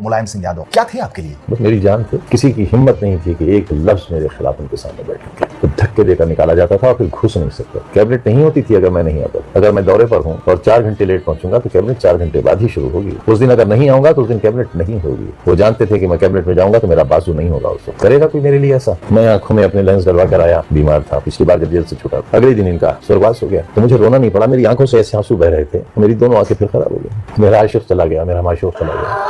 मुलायम सिंह यादव क्या थे आपके लिए? बस मेरी जान थे। किसी की हिम्मत नहीं थी कि एक लफ्ज मेरे खिलाफ उनके सामने बैठे, तो धक्के देकर निकाला जाता था और फिर घुस नहीं सकता। कैबिनेट नहीं होती थी अगर मैं नहीं आता। अगर मैं दौरे पर हूँ और 4 घंटे लेट पहुंचूंगा तो कैबिनेट 4 घंटे बाद ही शुरू होगी। उस दिन अगर नहीं आऊंगा तो उस दिन कैबिनेट नहीं होगी। वो जानते थे कि मैं कैबिनेट में जाऊंगा तो मेरा बाजू नहीं होगा। उसको करेगा कोई मेरे लिए ऐसा? मैं आंखों में अपने लेंस डलवा कर आया, बीमार था। पिछली बार जब जेल से छूटा अगले दिन इनका स्वर्गवास हो गया तो मुझे रोना नहीं पड़ा। मेरी आंखों से ऐसे आंसू बह रहे थे, मेरी दोनों आंखें फिर खराब हो गई। मेरा आशिक चला गया, मेरा माशूक चला गया।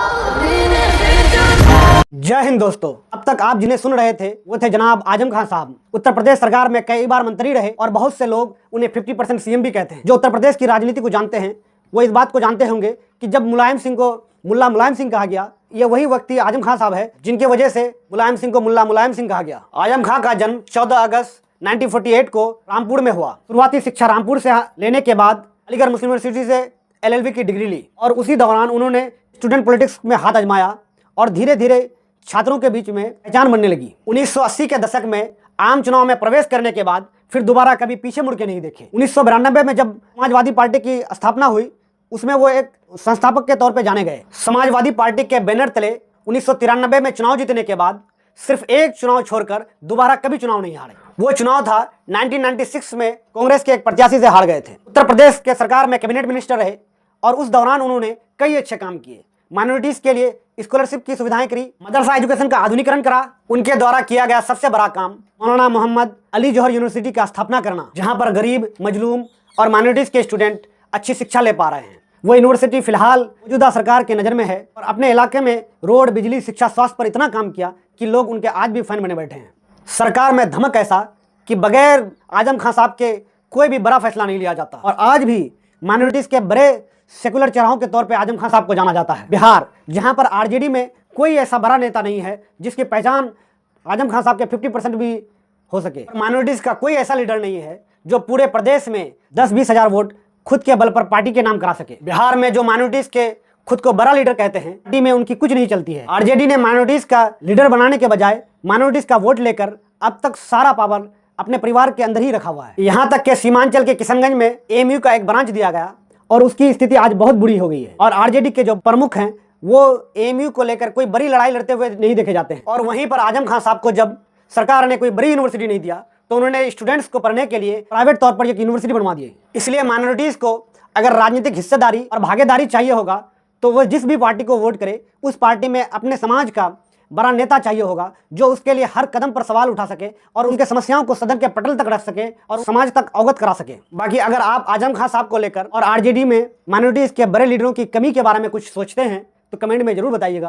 जय हिंद दोस्तों। अब तक आप जिन्हें सुन रहे थे वो थे जनाब आजम खान साहब। उत्तर प्रदेश सरकार में कई बार मंत्री रहे और बहुत से लोग उन्हें 50% सीएम भी कहते हैं। जो उत्तर प्रदेश की राजनीति को जानते हैं वो इस बात को जानते होंगे कि जब मुलायम सिंह को मुल्ला मुलायम सिंह कहा गया, ये वही व्यक्ति आजम खान साहब है जिनके वजह से मुलायम सिंह को मुल्ला मुलायम सिंह कहा गया। आजम खान का जन्म 14 अगस्त 1948 को रामपुर में हुआ। शुरुआती शिक्षा रामपुर से लेने के बाद अलीगढ़ मुस्लिम यूनिवर्सिटी से LLB की डिग्री ली और उसी दौरान उन्होंने स्टूडेंट पॉलिटिक्स में हाथ आजमाया और धीरे धीरे छात्रों के बीच में पहचान बनने लगी। 1980 के दशक में आम चुनाव में प्रवेश करने के बाद फिर दोबारा कभी पीछे मुड़ के नहीं देखे। 1992 में जब समाजवादी पार्टी की स्थापना हुई उसमें वो एक संस्थापक के तौर पे जाने गए। समाजवादी पार्टी के बैनर तले 1993 में चुनाव जीतने के बाद सिर्फ एक चुनाव छोड़कर दोबारा कभी चुनाव नहीं हारे। वो चुनाव था 1996 में कांग्रेस के एक प्रत्याशी से हार गए थे। उत्तर प्रदेश के सरकार में कैबिनेट मिनिस्टर रहे और उस दौरान उन्होंने कई अच्छे काम किए। माइनॉरिटीज के लिए स्कॉलरशिप की सुविधाएं करी, मदरसा एजुकेशन का आधुनिकरण करा। उनके द्वारा किया गया सबसे बड़ा काम मौलाना मोहम्मद अली जौहर यूनिवर्सिटी का स्थापना करना, जहां पर गरीब, मजलूम और माइनॉरिटीज के स्टूडेंट अच्छी शिक्षा ले पा रहे हैं। वो यूनिवर्सिटी फिलहाल मौजूदा सरकार के नज़र में है और अपने इलाके में रोड, बिजली, शिक्षा, स्वास्थ्य पर इतना काम किया कि लोग उनके आज भी फैन बने बैठे हैं। सरकार में धमक ऐसा कि बगैर आजम खान साहब के कोई भी बड़ा फैसला नहीं लिया जाता और आज भी माइनॉरिटीज के बड़े सेकुलर चेहरों के तौर पे आजम खान साहब को जाना जाता है। बिहार, जहां पर RJD में कोई ऐसा बड़ा नेता नहीं है जिसकी पहचान आजम खान साहब के 50% भी हो सके। माइनॉरिटीज का कोई ऐसा लीडर नहीं है जो पूरे प्रदेश में 10-20 हज़ार वोट खुद के बल पर पार्टी के नाम करा सके। बिहार में जो माइनॉरिटीज के खुद को बड़ा लीडर कहते हैं, पार्टी में उनकी कुछ नहीं चलती है। RJD ने माइनॉरिटीज का लीडर बनाने के बजाय माइनॉरिटीज का वोट लेकर अब तक सारा पावर अपने परिवार के अंदर ही रखा हुआ है। यहाँ तक के सीमांचल के किशनगंज में AMU का एक ब्रांच दिया गया और उसकी स्थिति आज बहुत बुरी हो गई है और RJD के जो प्रमुख हैं वो AMU को लेकर कोई बड़ी लड़ाई लड़ते हुए नहीं देखे जाते हैं। और वहीं पर आजम खान साहब को जब सरकार ने कोई बड़ी यूनिवर्सिटी नहीं दिया तो उन्होंने स्टूडेंट्स को पढ़ने के लिए प्राइवेट तौर पर एक यूनिवर्सिटी बनवा दी। इसलिए माइनॉरिटीज़ को अगर राजनीतिक हिस्सेदारी और भागीदारी चाहिए होगा तो वह जिस भी पार्टी को वोट करे उस पार्टी में अपने समाज का बड़ा नेता चाहिए होगा जो उसके लिए हर कदम पर सवाल उठा सके और उनके समस्याओं को सदन के पटल तक रख सके और समाज तक अवगत करा सके। बाकी अगर आप आजम खान साहब को लेकर और RJD में माइनॉरिटीज के बड़े लीडरों की कमी के बारे में कुछ सोचते हैं तो कमेंट में जरूर बताइएगा।